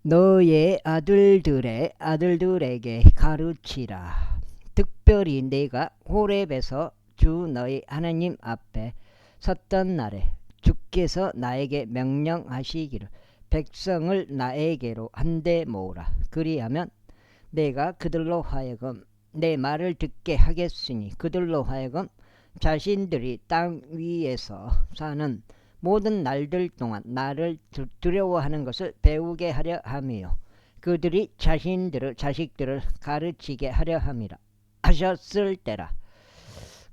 너의 아들들에게 가르치라. 특별히 내가 호렙에서 주 너희 하나님 앞에 섰던 날에 주께서 나에게 명령하시기를 백성을 나에게로 한데 모으라. 그리하면 내가 그들로 하여금 내 말을 듣게 하겠으니 그들로 하여금 자신들이 땅 위에서 사는 모든 날들 동안 나를 두려워하는 것을 배우게 하려 함이요 그들이 자신들의 자식들을 가르치게 하려 함이라 하셨을 때라.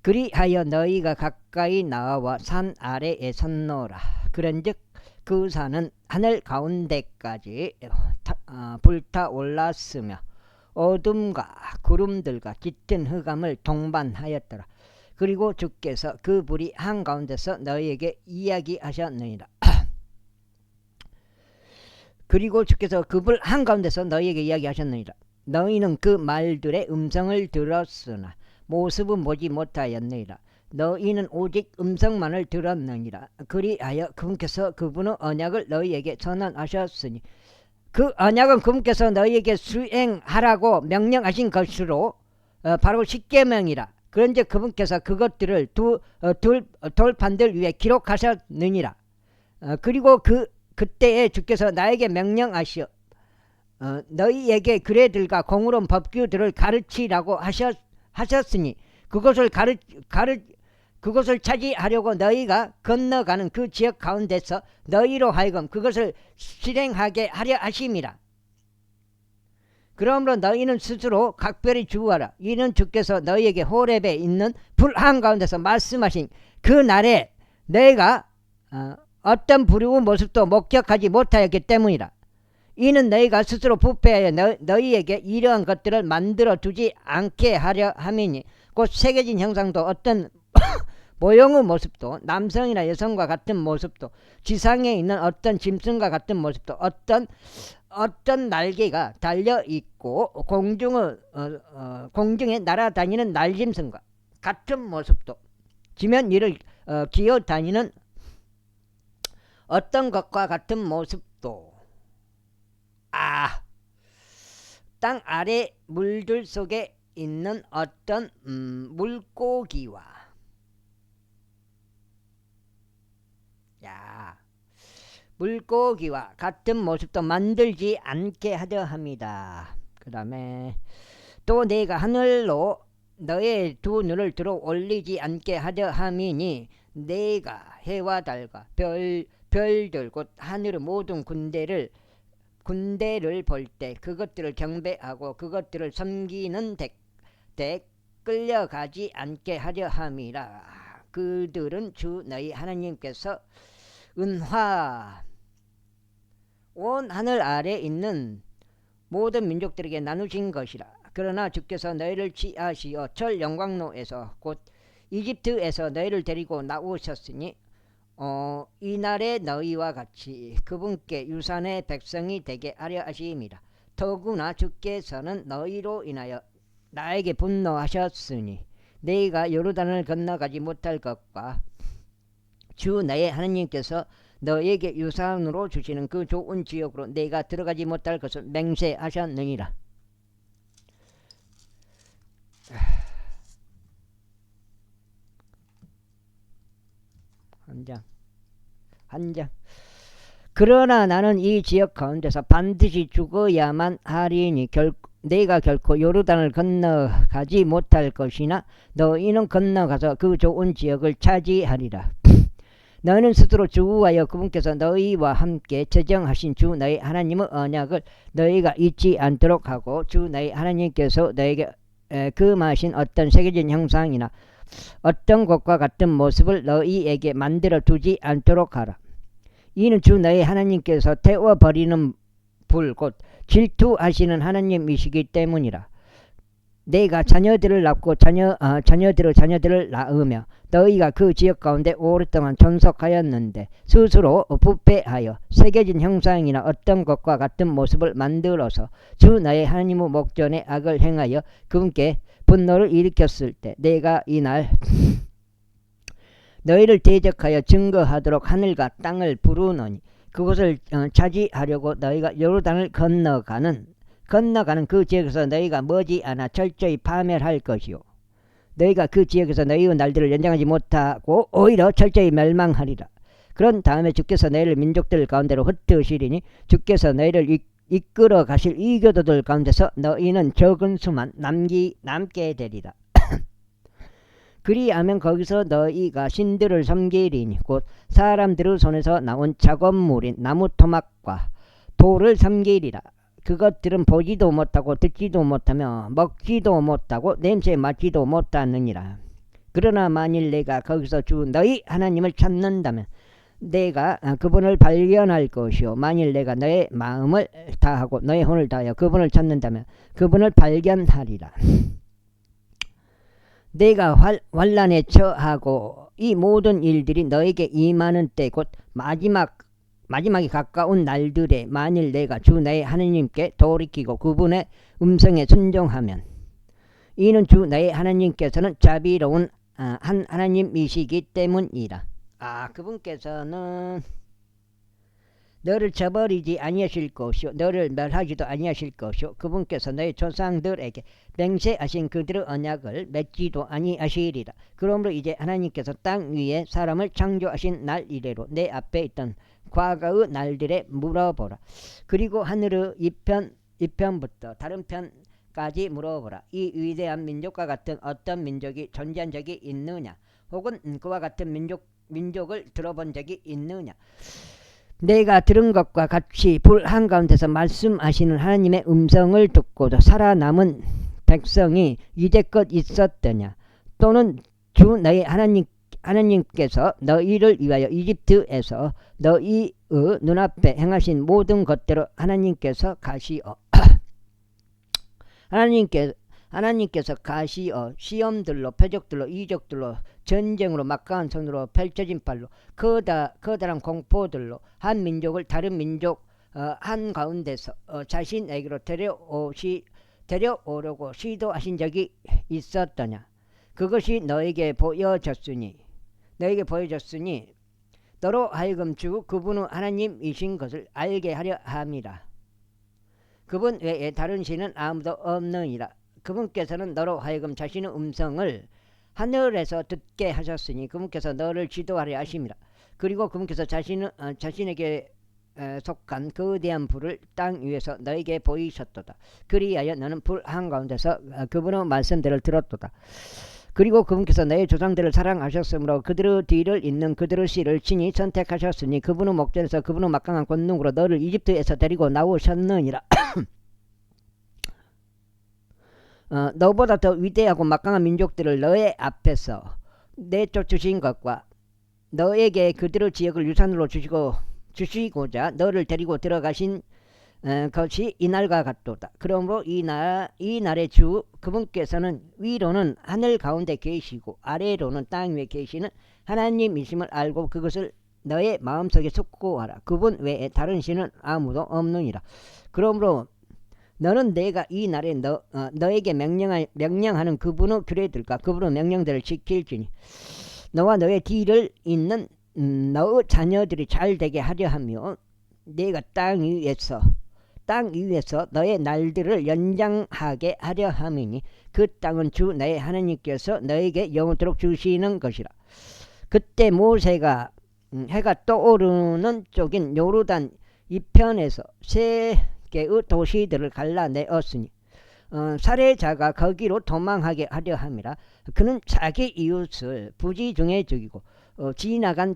그리하여 너희가 가까이 나와 산 아래에 섰노라. 그런즉 그 산은 하늘 가운데까지 불타올랐으며 어둠과 구름들과 짙은 흑암을 동반하였더라. 그리고 주께서 그 불이 한가운데서 너희에게 이야기하셨느니라. 그리고 주께서 그 불 한가운데서 너희에게 이야기하셨느니라. 너희는 그 말들의 음성을 들었으나 모습은 보지 못하였느니라. 너희는 오직 음성만을 들었느니라. 그리하여 그분께서 그분의 언약을 너희에게 선언하셨으니 그 언약은 그분께서 너희에게 수행하라고 명령하신 것으로 바로 십계명이라. 그런즉 그분께서 그것들을 돌판들 위에 기록하셨느니라. 그리고 그때에 주께서 나에게 명령하시어 너희에게 규례들과 공의로운 법규들을 가르치라고 하셨으니 그것을 차지하려고 너희가 건너가는 그 지역 가운데서 너희로 하여금 그것을 실행하게 하려 하심이라. 그러므로 너희는 스스로 각별히 주의하라. 이는 주께서 너희에게 호렙에 있는 불 한가운데서 말씀하신 그 날에 너희가 어떤 불의의 모습도 목격하지 못하였기 때문이라. 이는 너희가 스스로 부패하여 너희에게 이러한 것들을 만들어 두지 않게 하려 함이니 곧 새겨진 형상도 어떤 모형의 모습도 남성이나 여성과 같은 모습도 지상에 있는 어떤 짐승과 같은 모습도 어떤 날개가 달려있고 공중에 날아다니는 날짐승과 같은 모습도 지면 위를 기어다니는 어떤 것과 같은 모습도 땅 아래 물들 속에 있는 어떤 물고기와 같은 모습도 만들지 않게 하려 합니다. 그 다음에 또 내가 하늘로 너의 두 눈을 들어 올리지 않게 하려 함이니 내가 해와 달과 별들 곧 하늘의 모든 군대를 볼 때 그것들을 경배하고 그것들을 섬기는 데 끌려가지 않게 하려 함이라. 그들은 주 너희 하나님께서 은화 온 하늘 아래 있는 모든 민족들에게 나누신 것이라. 그러나 주께서 너희를 취하시어 절 영광로에서 곧 이집트에서 너희를 데리고 나오셨으니 이날에 너희와 같이 그분께 유산의 백성이 되게 하려 하심이라. 더구나 주께서는 너희로 인하여 나에게 분노하셨으니 너희가 요르단을 건너가지 못할 것과 주 너의 하나님께서 너에게 유산으로 주시는 그 좋은 지역으로 내가 들어가지 못할 것을 맹세하셨느니라. 한 장. 그러나 나는 이 지역 가운데서 반드시 죽어야만 하리니 내가 결코 요르단을 건너가지 못할 것이나 너희는 건너가서 그 좋은 지역을 차지하리라. 너희는 스스로 주의하여 그분께서 너희와 함께 제정하신 주 너희 하나님의 언약을 너희가 잊지 않도록 하고 주 너희 하나님께서 너희에게 금하신 어떤 새겨진 형상이나 어떤 것과 같은 모습을 너희에게 만들어 두지 않도록 하라. 이는 주 너희 하나님께서 태워버리는 불 곧 질투하시는 하나님이시기 때문이라. 내가 자녀들을 낳고 자녀들을 낳으며 너희가 그 지역 가운데 오랫동안 존속하였는데 스스로 부패하여 새겨진 형상이나 어떤 것과 같은 모습을 만들어서 주 너희 하나님의 목전에 악을 행하여 그분께 분노를 일으켰을 때 내가 이날 너희를 대적하여 증거하도록 하늘과 땅을 부르노니 그곳을 차지하려고 너희가 요르단을 건너가는 그 지역에서 너희가 머지않아 철저히 파멸할 것이요 너희가 그 지역에서 너희의 날들을 연장하지 못하고 오히려 철저히 멸망하리라. 그런 다음에 주께서 너희를 민족들 가운데로 흩으시리니 주께서 너희를 이끌어 가실 이교도들 가운데서 너희는 적은 수만 남게 되리라. 그리하면 거기서 너희가 신들을 섬기리니 곧 사람들의 손에서 나온 작업물인 나무 토막과 돌을 섬기리라. 그것들은 보지도 못하고 듣지도 못하며 먹지도 못하고 냄새 맡지도 못하느니라. 그러나 만일 내가 거기서 주 너희 하나님을 찾는다면 내가 그분을 발견할 것이요 만일 내가 너의 마음을 다하고 너의 혼을 다하여 그분을 찾는다면 그분을 발견하리라. 내가 환난에 처하고 이 모든 일들이 너에게 임하는 때 곧 마지막이 가까운 날들에 만일 내가 주 너의 하나님께 돌이키고 그분의 음성에 순종하면 이는 주 너의 하나님께서는 자비로운 한 하나님이시기 때문이라. 그분께서는 너를 저버리지 아니하실 것이요 너를 멸하지도 아니하실 것이요 그분께서 너의 조상들에게 맹세하신 그들의 언약을 맺지도 아니하시리라. 그러므로 이제 하나님께서 땅 위에 사람을 창조하신 날 이래로 내 앞에 있던 과거의 날들에 물어보라. 그리고 하늘의 이편부터 다른 편까지 물어보라. 이 위대한 민족과 같은 어떤 민족이 존재한 적이 있느냐 혹은 그와 같은 민족을 들어본 적이 있느냐. 내가 들은 것과 같이 불 한가운데서 말씀하시는 하나님의 음성을 듣고도 살아남은 백성이 이제껏 있었더냐. 또는 주 너희 하나님께서 너희를 위하여 이집트에서 너희의 눈앞에 행하신 모든 것대로 하나님께서 가시어 하나님께서 가시어 시험들로 표적들로 이적들로 전쟁으로 막강한 손으로 펼쳐진 팔로 커다란 공포들로 한 민족을 다른 민족 한가운데서 자신에게로 데려오려고 시도하신 적이 있었더냐. 그것이 너에게 보여졌으니 너로 하여금 주 그분은 하나님이신 것을 알게 하려 함이라. 그분 외에 다른 신은 아무도 없느니라. 그분께서는 너로 하여금 자신의 음성을 하늘에서 듣게 하셨으니 그분께서 너를 지도하려 하심이라. 그리고 그분께서 자신에게 속한 거대한 불을 땅 위에서 너에게 보이셨도다. 그리하여 너는 불 한가운데서 그분의 말씀들을 들었도다. 그리고 그분께서 너의 조상들을 사랑하셨으므로 그들의 뒤를 잇는 그들의 씨를 친히 선택하셨으니 그분의 목전에서 그분의 막강한 권능으로 너를 이집트에서 데리고 나오셨느니라. 너보다 더 위대하고 막강한 민족들을 너의 앞에서 내쫓으신 것과 너에게 그들의 지역을 유산으로 주시고자 너를 데리고 들어가신 것이 이날과 같도다. 그러므로 이 날의 주 그분께서는 위로는 하늘 가운데 계시고 아래로는 땅 위에 계시는 하나님이심을 알고 그것을 너의 마음속에 숙고하라. 그분 외에 다른 신은 아무도 없느니라. 그러므로 너는 내가 이 날에 너에게 명령하는 그분의 규례들과 그분의 명령들을 지킬지니 너와 너의 뒤를 잇는 너의 자녀들이 잘 되게 하려 하며 내가 땅 위에서 너의 날들을 연장하게 하려 함이니 그 땅은 주 너의 하나님께서 너에게 영원토록 주시는 것이라. 그때 모세가 해가 떠오르는 쪽인 요르단 이편에서 세 개의 도시들을 갈라내었으니 살해자가 거기로 도망하게 하려 함이라. 그는 자기 이웃을 부지중에 죽이고 지나간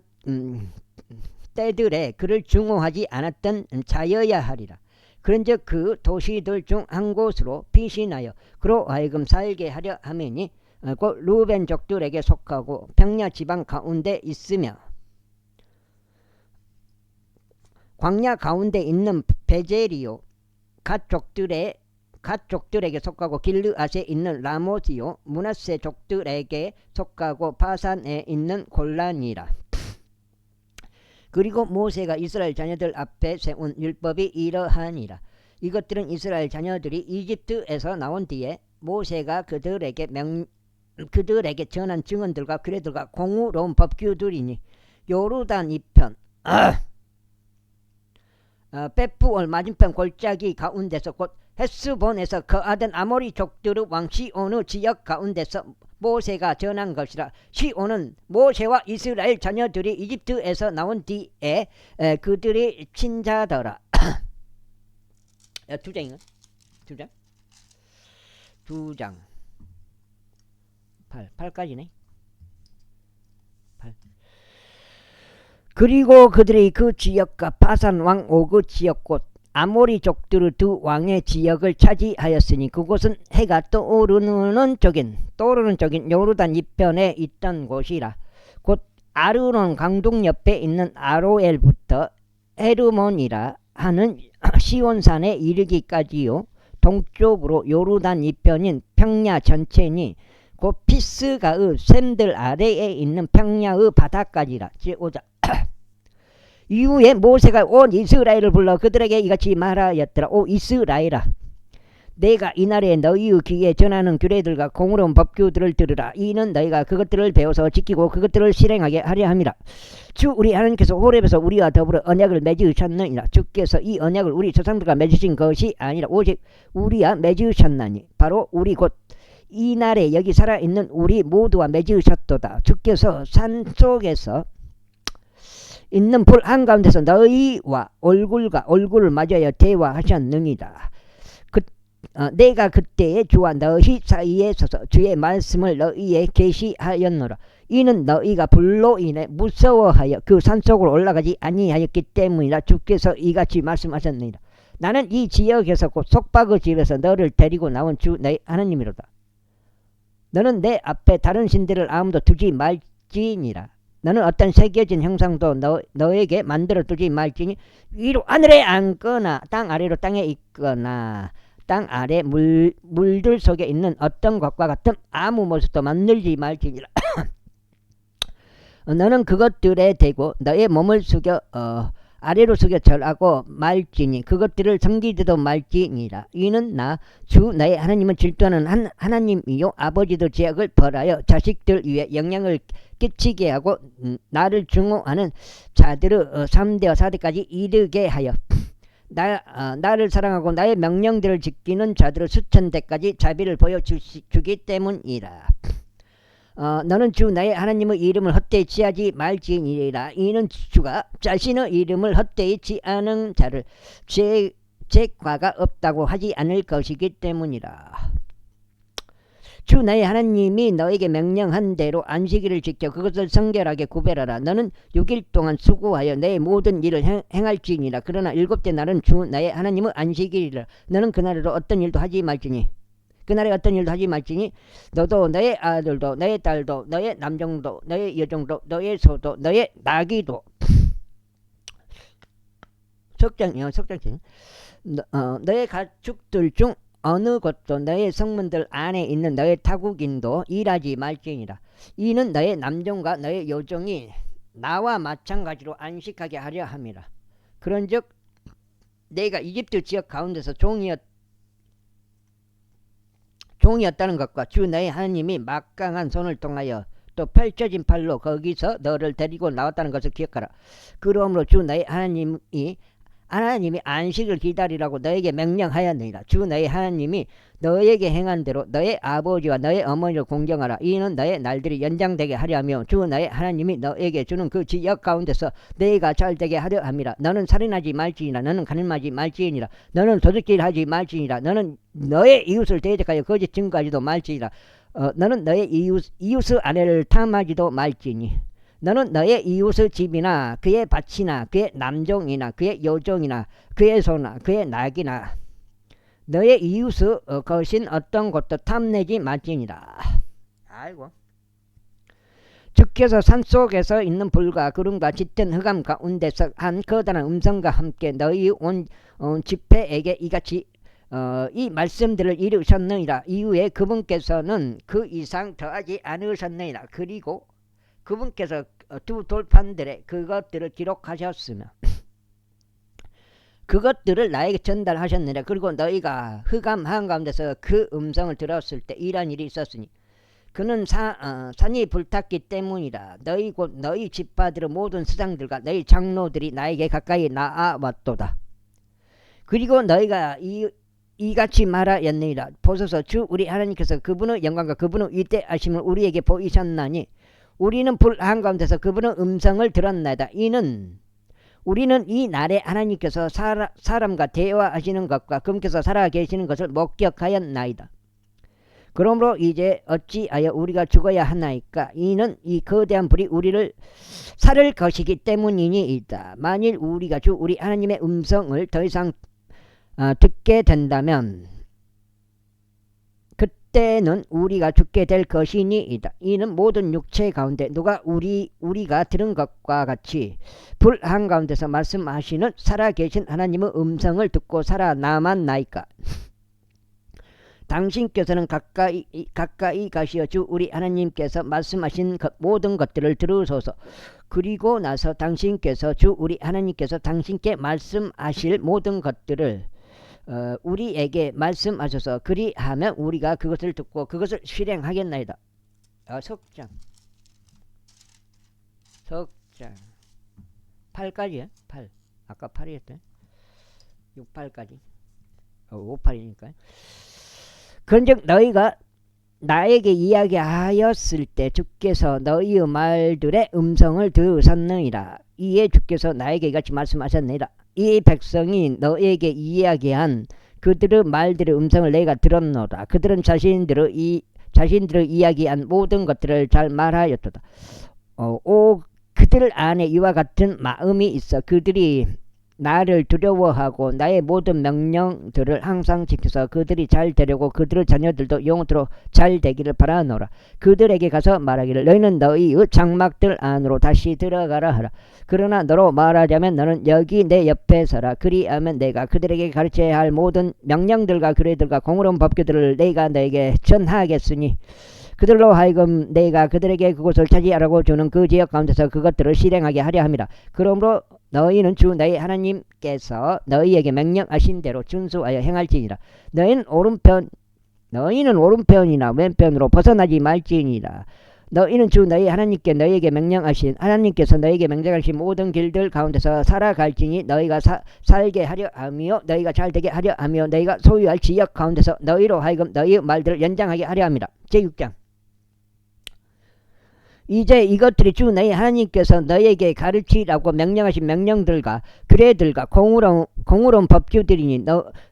때들에 그를 증오하지 않았던 자여야 하리라. 그런즉 그 도시들 중 한 곳으로 피신하여 그로 하여금 살게 하려 하매니 곧 루벤족들에게 속하고 평야 지방 가운데 있으며 광야 가운데 있는 베젤이요 갓족들에게 속하고 길르앗에 있는 라모스요 므낫세 족들에게 속하고 바산에 있는 골란이라. 그리고 모세가 이스라엘 자녀들 앞에 세운 율법이 이러하니라. 이것들은 이스라엘 자녀들이 이집트에서 나온 뒤에 모세가 그들에게 전한 증언들과 규례들과 공의로운 법규들이니 요르단 이편 베푸올 맞은편 골짜기 가운데서 곧 헷스본에서 거하던 아모리 족들의 왕 시온의 지역 가운데서 모세가 전한 것이라. 시온은 모세와 이스라엘 자녀들이 이집트에서 나온 뒤에 그들이 친자더라. 두 장인가? 두 장? 두 장. 8까지네. 8. 그리고 그들이 그 지역과 바산 왕 오그 지역 곧 아모리 족들의 두 왕의 지역을 차지하였으니 그곳은 해가 떠오르는 쪽인 요르단 이편에 있던 곳이라. 곧 아르논 강동 옆에 있는 아로엘부터 헤르몬이라 하는 시온산에 이르기까지요. 동쪽으로 요르단 이편인 평야 전체니 곧 피스가의 샘들 아래에 있는 평야의 바다까지라. 제5장. 이후에 모세가 온 이스라엘을 불러 그들에게 이같이 말하였더라. 오 이스라엘아, 내가 이날에 너희의 귀에 전하는 규례들과 공의로운 법규들을 들으라. 이는 너희가 그것들을 배워서 지키고 그것들을 실행하게 하려 함이라. 주 우리 하나님께서 호렙에서 우리와 더불어 언약을 맺으셨느니라. 주께서 이 언약을 우리 조상들과 맺으신 것이 아니라 오직 우리와 맺으셨나니 바로 우리 곧 이날에 여기 살아있는 우리 모두와 맺으셨도다. 주께서 산속에서 있는 불 한가운데서 너희와 얼굴과 얼굴을 맞아여 대화하셨느니라. 내가 그때에 주와 너희 사이에 서서 주의 말씀을 너희에 계시하였노라. 이는 너희가 불로 인해 무서워하여 그 산속으로 올라가지 아니하였기 때문이라. 주께서 이같이 말씀하셨느니라. 나는 이 지역에서 곧 속박의 집에서 너를 데리고 나온 주 너희 하나님이로다. 너는 내 앞에 다른 신들을 아무도 두지 말지니라. 너는 어떤 새겨진 형상도 너에게 만들어 두지 말지니 위로 하늘에 앉거나 땅 아래로 땅에 있거나 땅 아래 물들 속에 있는 어떤 것과 같은 아무 모습도 만들지 말지니라. 너는 그것들에 대고 너의 몸을 숙여 아래로 숙여 절하고 말지니 그것들을 섬기지도 말지니라. 이는 나 주 너의 하나님은 질투하는 하나님이요 아버지도 죄악을 벌하여 자식들 위에 영향을 끼치게 하고 나를 증오하는 자들의 3대와 4대까지 이르게 하여 나를 사랑하고 나의 명령들을 지키는 자들의 수천대까지 자비를 보여주기 때문이라. 너는 주 나의 하나님의 이름을 헛되이 취하지 말지니라. 이는 주가 자신의 이름을 헛되이 취하는 자를 죄과가 없다고 하지 않을 것이기 때문이라. 주 나의 하나님이 너에게 명령한 대로 안식일을 지켜 그것을 성결하게 구별하라. 너는 6일 동안 수고하여 내 모든 일을 행할지니라. 그러나 7째 날은 주 나의 하나님의 안식일이라. 너는 그날에도 어떤 일도 하지 말지니 그날에 어떤 일도 하지 말지니 너도 너의 아들도 너의 딸도 너의 남종도 너의 여종도 너의 소도 너의 나귀도 석장지 너의 가축들 중 어느 것도 너의 성문들 안에 있는 너의 타국인도 일하지 말지니라. 이는 너의 남종과 너의 여종이 나와 마찬가지로 안식하게 하려 함이라. 그런즉 내가 이집트 지역 가운데서 종이었다는 것과 주 너의 하나님이 막강한 손을 통하여 또 펼쳐진 팔로 거기서 너를 데리고 나왔다는 것을 기억하라. 그러므로 주 너의 하나님이 안식을 기다리라고 너에게 명령하였느니라. 주 너의 하나님이 너에게 행한 대로 너의 아버지와 너의 어머니를 공경하라. 이는 너의 날들이 연장되게 하려 하며 주 너의 하나님이 너에게 주는 그 지역 가운데서 너희가 잘되게 하려 함이라. 너는 살인하지 말지니라. 너는 간음하지 말지니라. 너는 도둑질하지 말지니라. 너는 너의 이웃을 대적하여 거짓 증거하지도 말지니라. 너는 너의 이웃의 아내를 탐하지도 말지니 너는 너의 이웃의 집이나 그의 밭이나 그의 남종이나 그의 여종이나 그의 소나 그의 낙이나 너의 이웃의 것인 어떤 것도 탐내지 말지니라. 아이고. 주께서 산속에서 있는 불과 구름과 짙은 흑암 가운데서 한 커다란 음성과 함께 너희 온 집회에게 이같이 이 말씀들을 이루셨느니라. 이후에 그분께서는 그 이상 더하지 않으셨느니라. 그리고 그분께서 두 돌판들에 그것들을 기록하셨으며 그것들을 나에게 전달하셨느니라. 그리고 너희가 흑암 한가운데서 그 음성을 들었을 때 이런 일이 있었으니 그는 산이 불탔기 때문이라. 너희 지파들의 모든 수장들과 너희 장로들이 나에게 가까이 나아왔도다. 그리고 너희가 이같이 말하였느니라. 보소서 주 우리 하나님께서 그분의 영광과 그분의 위대하심을 우리에게 보이셨나니 우리는 불 한가운데서 그분의 음성을 들었나이다. 이는 우리는 이 날에 하나님께서 사람과 대화하시는 것과 그분께서 살아계시는 것을 목격하였나이다. 그러므로 이제 어찌하여 우리가 죽어야 하나이까? 이는 이 거대한 불이 우리를 살을 것이기 때문이니이다. 만일 우리가 주 우리 하나님의 음성을 더 이상 듣게 된다면 그때는 우리가 죽게 될 것이니이다. 이는 모든 육체 가운데 누가 우리가 들은 것과 같이 불 한가운데서 말씀하시는 살아계신 하나님의 음성을 듣고 살아남았나이까? 당신께서는 가까이 가시어 주 우리 하나님께서 말씀하신 모든 것들을 들으소서. 그리고 나서 당신께서 주 우리 하나님께서 당신께 말씀하실 모든 것들을 우리에게 말씀하셔서 그리하면 우리가 그것을 듣고 그것을 실행하겠나이다. 석장 8까지야? 8 아까 8이었대. 6, 8까지 5, 8이니까요. 그런즉 너희가 나에게 이야기하였을 때 주께서 너희의 말들의 음성을 들으셨느니라. 이에 주께서 나에게 이같이 말씀하셨느니라. 이 백성이 너에게 이야기한 그들의 말들의 음성을 내가 들었노라. 그들은 자신들의 이야기한 모든 것들을 잘 말하였도다. 그들 안에 이와 같은 마음이 있어. 그들이 나를 두려워하고 나의 모든 명령들을 항상 지켜서 그들이 잘 되려고 그들의 자녀들도 영원토록 잘 되기를 바라노라. 그들에게 가서 말하기를 너희는 너희의 장막들 안으로 다시 들어가라 하라. 그러나 너로 말하자면 너는 여기 내 옆에 서라. 그리하면 내가 그들에게 가르쳐야 할 모든 명령들과 규례들과 공의로운 법규들을 내가 너에게 전하겠으니 그들로 하여금 내가 그들에게 그곳을 차지하라고 주는 그 지역 가운데서 그것들을 실행하게 하려 함이라. 그러므로 너희는 주 너희 하나님께서 너희에게 명령하신 대로 준수하여 행할지니라. 너희는 오른편이나 왼편으로 벗어나지 말지니라. 너희는 주 너희 하나님께 너희에게 명령하신 하나님께서 너희에게 명령하신 모든 길들 가운데서 살아갈지니 너희가 살게 하려 하며 너희가 잘되게 하려 하며 너희가 소유할 지역 가운데서 너희로 하여금 너희의 말들을 연장하게 하려 합니다. 제6장 이제 이것들이 주 너희 하나님께서 너희에게 가르치라고 명령하신 명령들과 규례들과 공의로운 법규들이니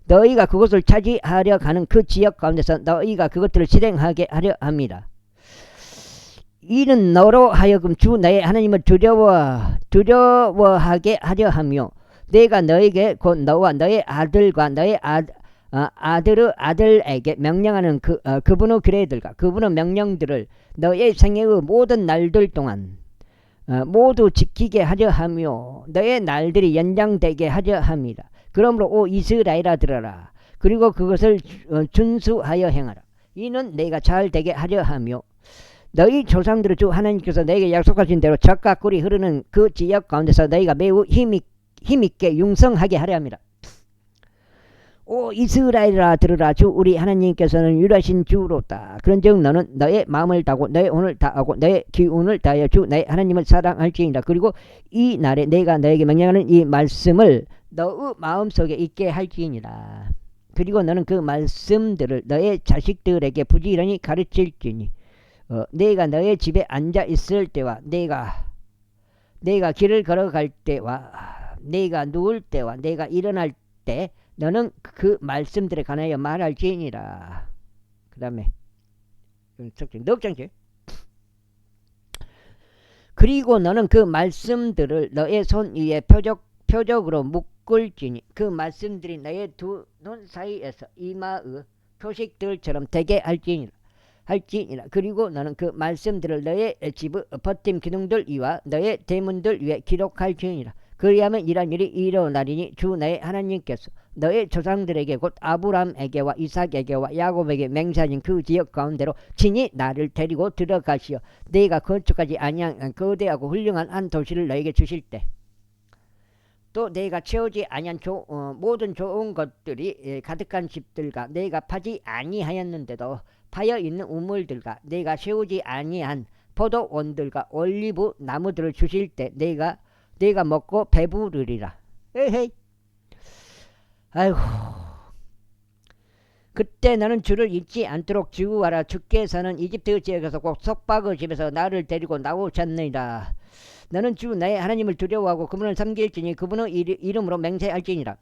너희가 그것을 차지하려 가는 그 지역 가운데서 너희가 그것들을 실행하게 하려 합니다. 이는 너로 하여금 주 너희 하나님을 두려워하게 하려 하며 내가 너에게 곧 너와 너의 아들과 너의 아들에게 명령하는 그분의 규례들과 그분의 명령들을 너의 생애의 모든 날들 동안 모두 지키게 하려 하며 너의 날들이 연장되게 하려 합니다. 그러므로 오 이스라엘아 들어라. 그리고 그것을 준수하여 행하라. 이는 내가 잘 되게 하려 하며 너희 조상들의 주 하나님께서 너에게 약속하신 대로 젖과 꿀이 흐르는 그 지역 가운데서 너희가 매우 힘있게 융성하게 하려 합니다. 오 이스라엘아 들으라. 주 우리 하나님께서는 유일하신 주로다. 그런즉 너는 너의 마음을 다하고 너의 혼을 다하고 너의 기운을 다하여 주 너의 하나님을 사랑할지니라. 그리고 이 날에 내가 너에게 명령하는 이 말씀을 너의 마음속에 있게 할지니라. 그리고 너는 그 말씀들을 너의 자식들에게 부지런히 가르칠지니 내가 너의 집에 앉아 있을 때와 내가 길을 걸어갈 때와 내가 누울 때와 내가 일어날 때 너는 그 말씀들에 관하여 말할지니라. 그 다음에 넉 장째. 그리고 너는 그 말씀들을 너의 손 위에 표적으로 묶을지니 그 말씀들이 너의 두 눈 사이에서 이마의 표식들처럼 되게 할지니라. 그리고 너는 그 말씀들을 너의 집의 버팀 기둥들 위와 너의 대문들 위에 기록할지니라. 그리하면 이런 일이 일어나리니 주 너의 하나님께서 너의 조상들에게 곧 아브람에게와 이삭에게와 야곱에게 맹세하신 그 지역 가운데로 친히 나를 데리고 들어가시어 내가 건축하지 아니한 거대하고 훌륭한 한 도시를 너에게 주실 때 또 내가 채우지 아니한 모든 좋은 것들이 가득한 집들과 내가 파지 아니하였는데도 파여 있는 우물들과 내가 세우지 아니한 포도원들과 올리브 나무들을 주실 때 내가 먹고 배부르리라. 에헤이. 아이고, 그때 너는 주를 잊지 않도록 주의하라. 주께서는 이집트 지역에서 곧 속박의 집에서 나를 데리고 나오셨느니라. 너는 주 나의 하나님을 두려워하고 그분을 섬길지니 그분의 이름으로 맹세할지니라.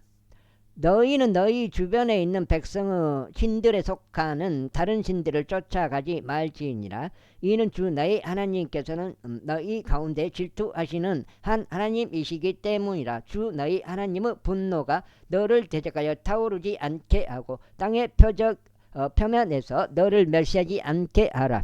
너희는 너희 주변에 있는 백성의 신들에 속하는 다른 신들을 쫓아가지 말지니라. 이는 주 너희 하나님께서는 너희 가운데 질투하시는 한 하나님이시기 때문이라. 주 너희 하나님의 분노가 너를 대적하여 타오르지 않게 하고 땅의 표면에서 너를 멸시하지 않게 하라.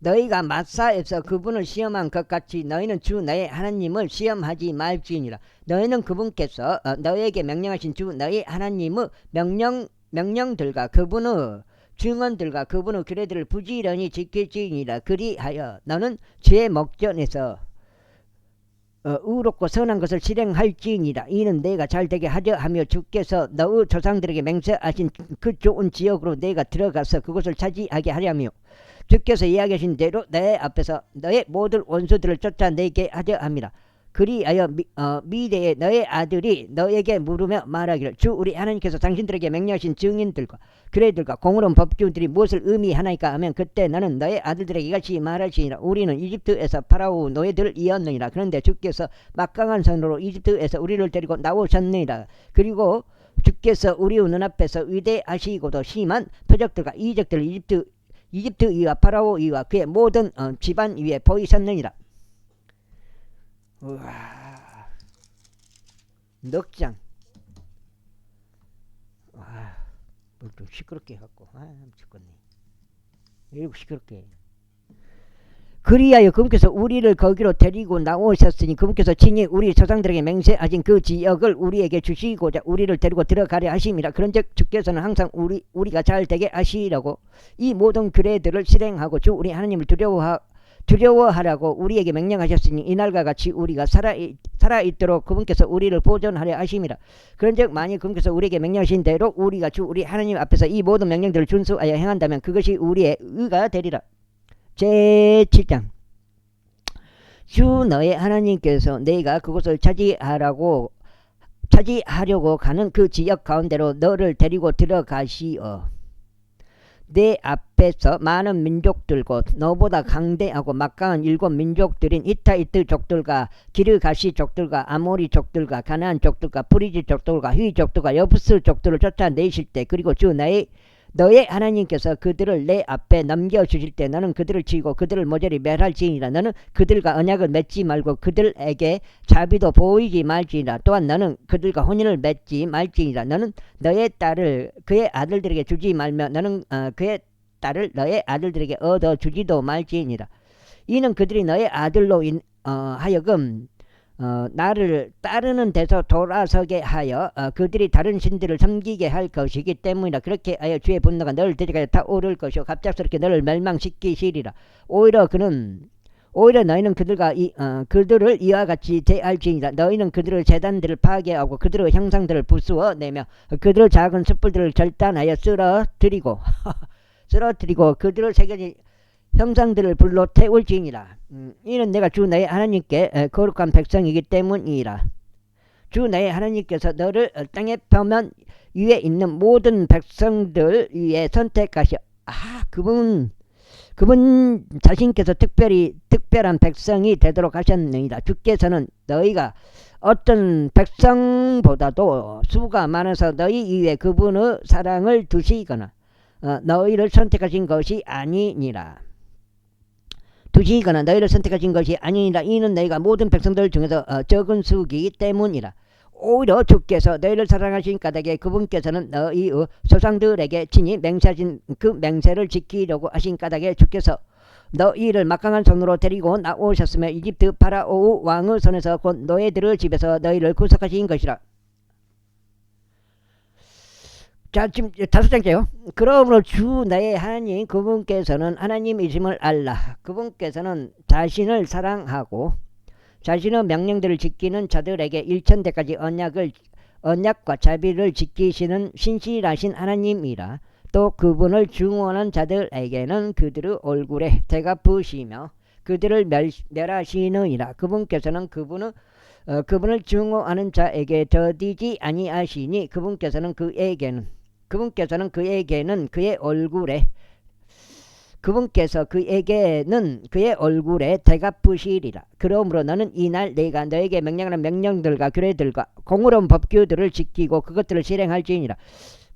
너희가 마사에서 그분을 시험한 것 같이 너희는 주 너희 하나님을 시험하지 말지니라. 너희는 그분께서 너희에게 명령하신 주 너희 하나님의 명령들과 그분의 증언들과 그분의 규례들을 부지런히 지킬지니라. 그리하여 너는 죄의 목전에서 의롭고 선한 것을 실행할지니라. 이는 내가 잘되게 하려 하며 주께서 너의 조상들에게 맹세하신 그 좋은 지역으로 내가 들어가서 그곳을 차지하게 하려며 주께서 이야기하신 대로 내 앞에서 너의 모든 원수들을 쫓아내게 하려 함이라. 그리하여 미래에 너의 아들이 너에게 물으며 말하기를 주 우리 하나님께서 당신들에게 명령하신 증인들과 규례들과 공의로운 법규들이 무엇을 의미하나이까 하면 그때 너는 너의 아들들에게 이같이 말할지니라. 우리는 이집트에서 파라오 노예들을 이었느니라. 그런데 주께서 막강한 손으로 이집트에서 우리를 데리고 나오셨느니라. 그리고 주께서 우리의 눈앞에서 위대하시고도 심한 표적들과 이적들을 이집트 위와 파라오 위와 그의 모든 집안 위에 보이셨느니라. 우와, 넉장. 와, 뭘 좀 시끄럽게 해갖고 죽겠네. 이러고 시끄럽게. 그리하여 그분께서 우리를 거기로 데리고 나오셨으니 그분께서 친히 우리 조상들에게 맹세하신 그 지역을 우리에게 주시고자 우리를 데리고 들어가려 하심이라. 그런즉 주께서는 항상 우리가 잘 되게 하시라고 이 모든 규례들을 실행하고 주 우리 하나님을 두려워하라고 우리에게 명령하셨으니 이날과 같이 우리가 살아있도록 그분께서 우리를 보존하려 하심이라. 그런즉 만일 그분께서 우리에게 명령하신 대로 우리가 주 우리 하나님 앞에서 이 모든 명령들을 준수하여 행한다면 그것이 우리의 의가 되리라. 제7장. 주 너의 하나님께서 내가 그곳을 차지하려고 가는 그 지역 가운데로 너를 데리고 들어가시어 내 앞에서 많은 민족들과 너보다 강대하고 막강한 7 민족들인 히타이트 족들과 기르가시 족들과 아모리 족들과 가나안 족들과 프리지 족들과 휘 족들과 여부스 족들을 쫓아내실 때 그리고 주 너의 하나님께서 그들을 내 앞에 넘겨주실 때 너는 그들을 치고 그들을 모조리 멸할지니라. 너는 그들과 언약을 맺지 말고 그들에게 자비도 보이지 말지니라. 또한 너는 그들과 혼인을 맺지 말지니라. 너는 너의 딸을 그의 아들들에게 주지 말며 너는 그의 딸을 너의 아들들에게 얻어주지도 말지니라. 이는 그들이 너의 아들로 하여금 나를 따르는 데서 돌아서게 하여 그들이 다른 신들을 섬기게 할 것이기 때문이라. 그렇게 하여 주의 분노가 너를 대적하여 타오를 것이요 갑작스럽게 너를 멸망시키시리라. 오히려 너희는 그들을 이와 같이 대할지니라. 너희는 그들의 제단들을 파괴하고 그들의 형상들을 부수어 내며 그들의 작은 숯불들을 절단하여 쓰러뜨리고 그들을 새겨진 형상들을 불로 태울지니라. 이는 내가 주 너의 하나님께 거룩한 백성이기 때문이라. 주 너의 하나님께서 너를 땅의 표면 위에 있는 모든 백성들 위에 선택하셔. 그분 자신께서 특별한 백성이 되도록 하셨느니라. 주께서는 너희가 어떤 백성보다도 수가 많아서 너희 위에 그분의 사랑을 두시거나 너희를 선택하신 것이 아니니라. 너희를 선택하신 것이 아니니라. 이는 너희가 모든 백성들 중에서 적은 수이기 때문이라. 오히려 주께서 너희를 사랑하신 까닭에 그분께서는 너희의 조상들에게 친히 맹세하신 그 맹세를 지키려고 하신 까닭에 주께서 너희를 막강한 손으로 데리고 나오셨으며 이집트 파라오 왕의 손에서 곧 노예들의 집에서 너희를 구속하신 것이라. 자, 지금 5장째요. 그러므로 주 너의 하나님 그분께서는 하나님이심을 알라. 그분께서는 자신을 사랑하고 자신의 명령들을 지키는 자들에게 1000대까지 언약과 자비를 지키시는 신실하신 하나님이라. 또 그분을 증오하는 자들에게는 그들의 얼굴에 대갚으시며 그들을 멸하시느니라. 그분께서는 그분의 그분을 증오하는 자에게 더디지 아니하시니 그분께서는 그에게는 그의 얼굴에 대갚으시리라. 그러므로 너는 이날 내가 너에게 명령하는 명령들과 규례들과 공의로운 법규들을 지키고 그것들을 실행할지니라.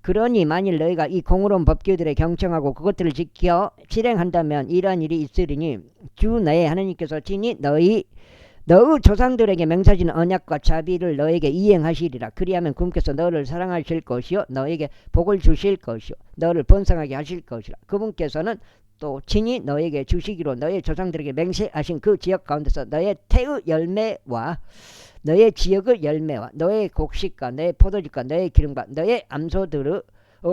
그러니 만일 너희가 이 공의로운 법규들에 경청하고 그것들을 지켜 실행한다면 이러한 일이 있으리니 주 너의 하나님께서 친히 너희 조상들에게 맹세하신 언약과 자비를 너에게 이행하시리라. 그리하면 그분께서 너를 사랑하실 것이요 너에게 복을 주실 것이요 너를 번성하게 하실 것이라. 그분께서는 또 친히 너에게 주시기로 너의 조상들에게 맹세하신 그 지역 가운데서 너의 태의 열매와 너의 지역의 열매와 너의 곡식과 너의 포도주과 너의 기름과 너의 암소들의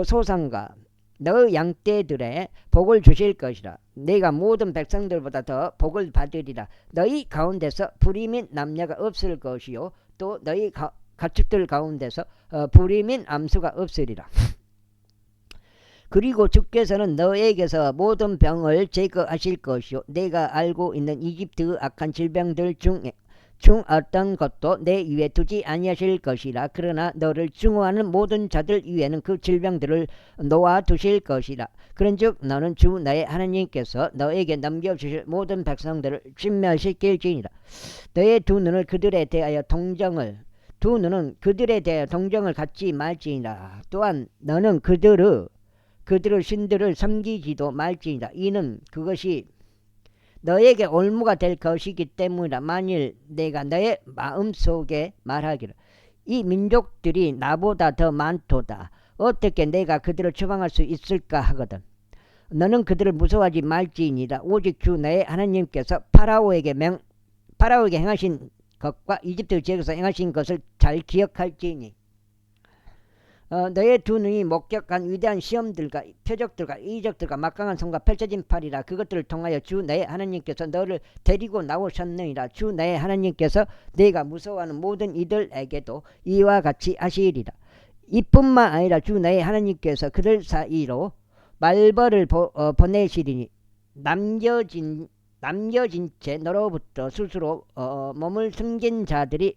소산과 너의 양떼들의 복을 주실 것이라. 내가 모든 백성들보다 더 복을 받으리라. 너희 가운데서 불의민 남녀가 없을 것이요 또 너희 가축들 가운데서 불의민 암수가 없으리라. 그리고 주께서는 너에게서 모든 병을 제거하실 것이요 내가 알고 있는 이집트의 악한 질병들 중 어떤 것도 내 위에 두지 아니하실 것이라. 그러나 너를 증오하는 모든 자들 위에는 그 질병들을 놓아두실 것이라. 그런즉 너는 주 너의 하나님께서 너에게 넘겨주실 모든 백성들을 진멸시킬지니라. 너의 두 눈은 그들에 대하여 동정을 갖지 말지니라. 또한 너는 그들의 신들을 섬기지도 말지니라. 이는 그것이 너에게 올무가 될 것이기 때문이라. 만일 내가 너의 마음속에 말하기를 이 민족들이 나보다 더 많도다 어떻게 내가 그들을 추방할 수 있을까 하거든. 너는 그들을 무서워하지 말지니라. 오직 주 너의 하나님께서 파라오에게 행하신 것과 이집트 지역에서 행하신 것을 잘 기억할지니 너의 두 눈이 목격한 위대한 시험들과 표적들과 이적들과 막강한 손과 펼쳐진 팔이라. 그것들을 통하여 주 너의 하나님께서 너를 데리고 나오셨느니라. 주 너의 하나님께서 내가 무서워하는 모든 이들에게도 이와 같이 하시리라. 이뿐만 아니라 주 너의 하나님께서 그들 사이로 말벌을 보내시리니 남겨진 채 너로부터 스스로 몸을 숨긴 자들이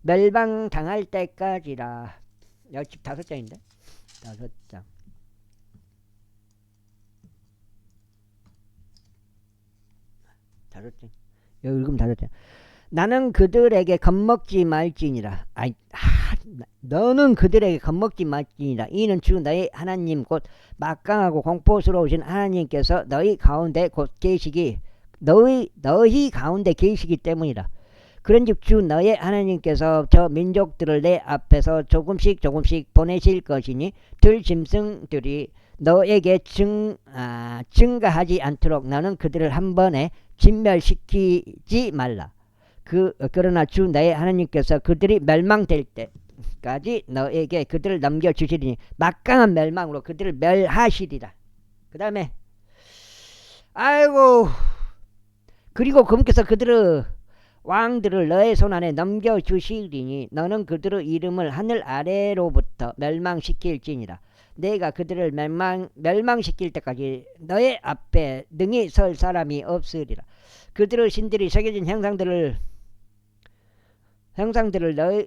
멸망당할 때까지라. 여기 5장인데 5장. 여기 읽으면 5장. 나는 그들에게 겁먹지 말지니라. 너는 그들에게 겁먹지 말지니라. 이는 주 너의 하나님 곧 막강하고 공포스러우신 하나님께서 너희 가운데 계시기 때문이라. 그런즉 주 너의 하나님께서 저 민족들을 내 앞에서 조금씩 보내실 것이니 들짐승들이 너에게 증가하지 않도록 너는 그들을 한 번에 진멸시키지 말라. 그러나 주 너의 하나님께서 그들이 멸망될 때까지 너에게 그들을 넘겨주시리니 막강한 멸망으로 그들을 멸하시리라. 그 다음에 그리고 그분께서 왕들을 너의 손안에 넘겨주시리니 너는 그들의 이름을 하늘 아래로부터 멸망시킬지니라. 내가 그들을 멸망시킬 때까지 너의 앞에 능히 설 사람이 없으리라. 그들의 신들이 새겨진 형상들을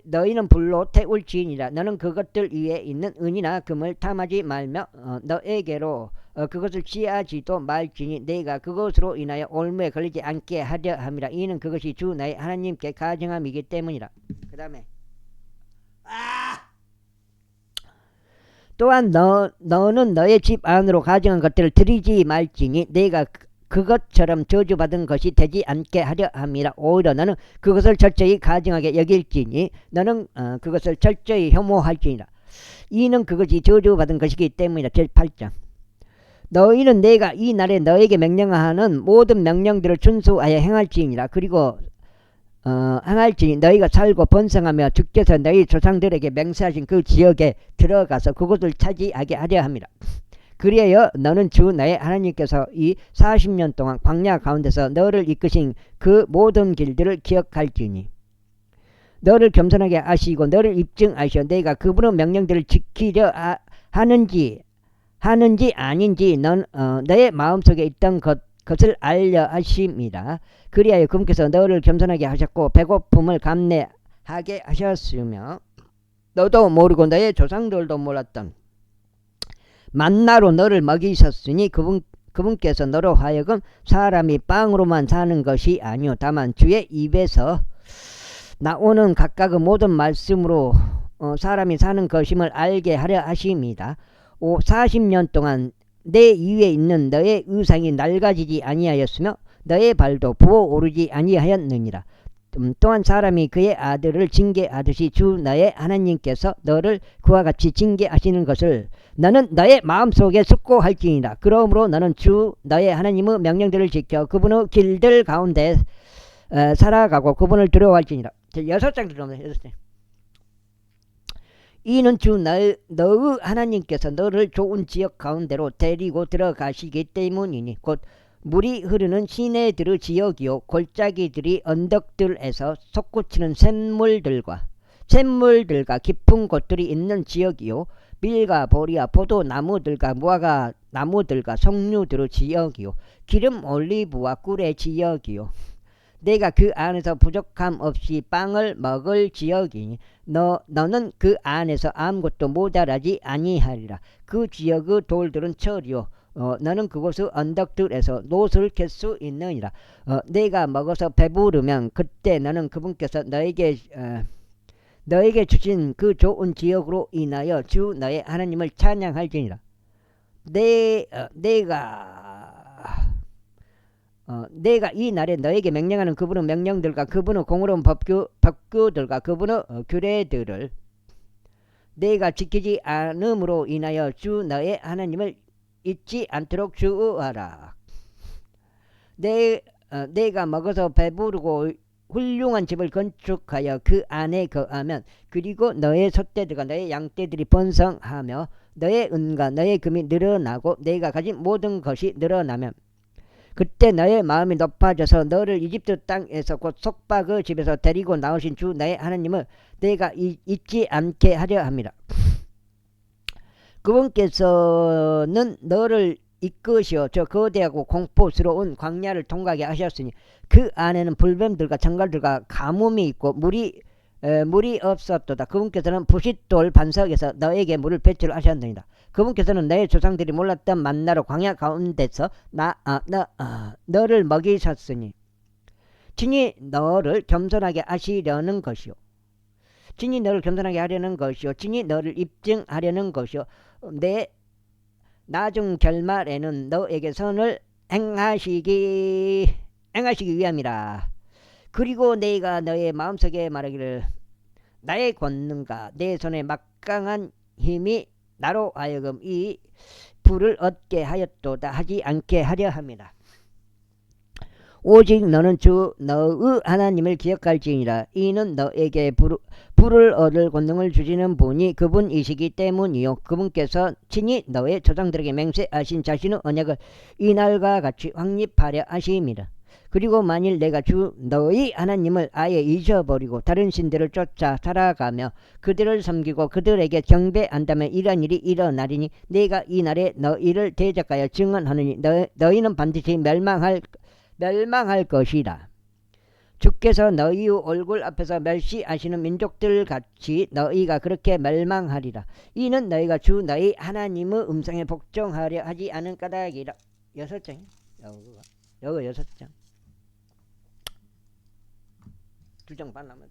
너희는 불로 태울지니라. 너는 그것들 위에 있는 은이나 금을 탐하지 말며 너에게로 그것을 취하지도 말지니 내가 그것으로 인하여 올무에 걸리지 않게 하려 함이라. 이는 그것이 주 너의 하나님께 가증함이기 때문이라. 그 다음에 또한 너는 너의 집 안으로 가증한 것들을 드리지 말지니 내가 그것처럼 저주받은 것이 되지 않게 하려 함이라. 오히려 너는 그것을 철저히 가증하게 여길지니 너는 그것을 철저히 혐오할지니라. 이는 그것이 저주받은 것이기 때문이라. 제8장. 너희는 내가 이 날에 너에게 명령하는 모든 명령들을 준수하여 행할지니라. 그리고 행할지니 너희가 살고 번성하며 주께서 너희 조상들에게 맹세하신 그 지역에 들어가서 그곳을 차지하게 하려 함이라. 그리하여 너는 주 너의 하나님께서 이 40년 동안 광야 가운데서 너를 이끄신 그 모든 길들을 기억할지니 너를 겸손하게 하시고 너를 입증하시어 내가 그분의 명령들을 지키려 하는지 아닌지 너의 마음속에 있던 것을 알려 하십니다. 그리하여 그분께서 너를 겸손하게 하셨고 배고픔을 하게 하셨으며 너도 모르고 너의 조상들도 몰랐던 만나로 너를 먹이셨으니 그분께서 너로 하여금 사람이 빵으로만 사는 것이 아니요 다만 주의 입에서 나오는 각각의 모든 말씀으로 사람이 사는 것임을 알게 하려 하십니다. 40년 동안 내 위에 있는 너의 의상이 낡아지지 아니하였으며 너의 발도 부어오르지 아니하였느니라. 또한 사람이 그의 아들을 징계하듯이 주 너의 하나님께서 너를 그와 같이 징계하시는 것을 너는 너의 마음속에 숙고할지니라. 그러므로 너는 주 너의 하나님의 명령들을 지켜 그분의 길들 가운데 살아가고 그분을 두려워할지니라. 6장 들어옵니다. 6장. 이는 주 너의 하나님께서 너를 좋은 지역 가운데로 데리고 들어가시기 때문이니 곧 물이 흐르는 시내들의 지역이요 골짜기들이 언덕들에서 솟구치는 샘물들과 깊은 곳들이 있는 지역이요 밀과 보리와 포도나무들과 무화과 나무들과 석류들의 지역이요 기름 올리브와 꿀의 지역이요 내가 그 안에서 부족함 없이 빵을 먹을 지역이니 너는 그 안에서 아무것도 모자라지 아니하리라. 그 지역의 돌들은 철이요 너는 그곳의 언덕들에서 노를 캘 수 있느니라. 내가 먹어서 배부르면 그때 너는 그분께서 너에게 주신 그 좋은 지역으로 인하여 주 너의 하나님을 찬양할지니라. 내가 이 날에 너에게 명령하는 그분의 명령들과 그분의 공의로운 법규들과 그분의 규례들을 내가 지키지 않음으로 인하여 주 너의 하나님을 잊지 않도록 주의하라. 내가 먹어서 배부르고 훌륭한 집을 건축하여 그 안에 거하면 그리고 너의 소떼들과 너의 양떼들이 번성하며 너의 은과 너의 금이 늘어나고 내가 가진 모든 것이 늘어나면 그때 너의 마음이 높아져서 너를 이집트 땅에서 곧 속박의 집에서 데리고 나오신 주 너의 하나님을 내가 잊지 않게 하려 합니다. 그분께서는 너를 이끄시어 저 거대하고 공포스러운 광야를 통과하게 하셨으니 그 안에는 불뱀들과 정갈들과 가뭄이 있고 물이 없었도다. 그분께서는 부싯돌 반석에서 너에게 물을 배출을 하셨느니라. 그분께서는 너의 조상들이 몰랐던 만나로 광야 가운데서 너를 먹이셨으니 친히 너를 겸손하게 하시려는 것이요 친히 너를 겸손하게 하려는 것이요 친히 너를 입증하려는 것이요 내 나중 결말에는 너에게 선을 행하시기 위함이라. 그리고 내가 너의 마음속에 말하기를 나의 권능과 내 손에 막강한 힘이 나로 하여금 이 부를 얻게 하였도다 하지 않게 하려 합니다. 오직 너는 주 너의 하나님을 기억할지니라. 이는 너에게 불을 얻을 권능을 주시는 분이 그분이시기 때문이요 그분께서 친히 너의 조상들에게 맹세하신 자신의 언약을 이날과 같이 확립하려 하심이라. 그리고 만일 내가 주 너희 하나님을 아예 잊어버리고 다른 신들을 쫓아 살아가며 그들을 섬기고 그들에게 경배한다면 이런 일이 일어나리니 내가 이 날에 너희를 대적하여 증언하느니 너희는 반드시 멸망할 것이라. 주께서 너희의 얼굴 앞에서 멸시하시는 민족들 같이 너희가 그렇게 멸망하리라. 이는 너희가 주 너희 하나님의 음성에 복종하려 하지 않은 까닭이라. 6장 여기 6장 2장 반 남았네.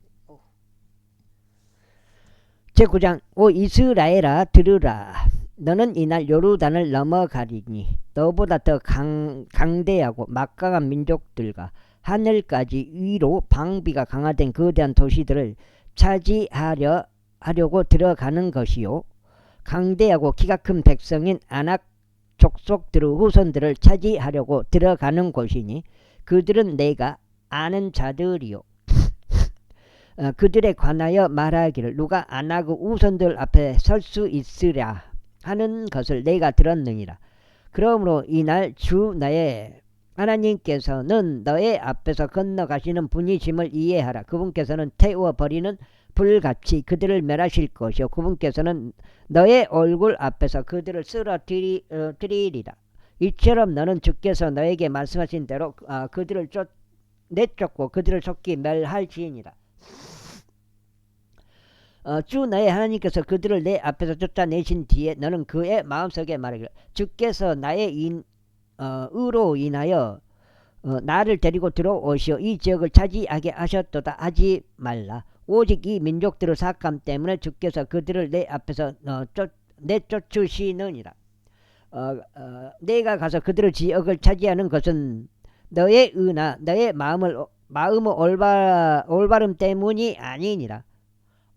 제9장 오 이스라엘아 들으라. 너는 이날 요르단을 넘어가리니 너보다 더 강대하고 막강한 민족들과 하늘까지 위로 방비가 강화된 거대한 도시들을 차지하려고 들어가는 것이요 강대하고 키가 큰 백성인 아낙 족속들의 후손들을 차지하려고 들어가는 것이니 그들은 내가 아는 자들이요 그들에 관하여 말하기를 누가 아낙의 후손들 앞에 설 수 있으랴 하는 것을 내가 들었느니라. 그러므로 이날 주 너의 하나님께서는 너의 앞에서 건너가시는 분이심을 이해하라. 그분께서는 태워버리는 불같이 그들을 멸하실 것이요 그분께서는 너의 얼굴 앞에서 그들을 쓰러뜨리리라. 이처럼 너는 주께서 너에게 말씀하신 대로 그들을 내쫓고 그들을 속히 멸할지니라. 주 너의 하나님께서 그들을 내 앞에서 쫓아내신 뒤에 너는 그의 마음속에 말하기를 주께서 나의 의로 인하여 나를 데리고 들어오시어 이 지역을 차지하게 하셨도다 하지 말라. 오직 이 민족들의 삭감 때문에 주께서 그들을 내 앞에서 내쫓으시느니라. 내가 가서 그들의 지역을 차지하는 것은 너의 의나 너의 마음의 올바름 때문이 아니니라.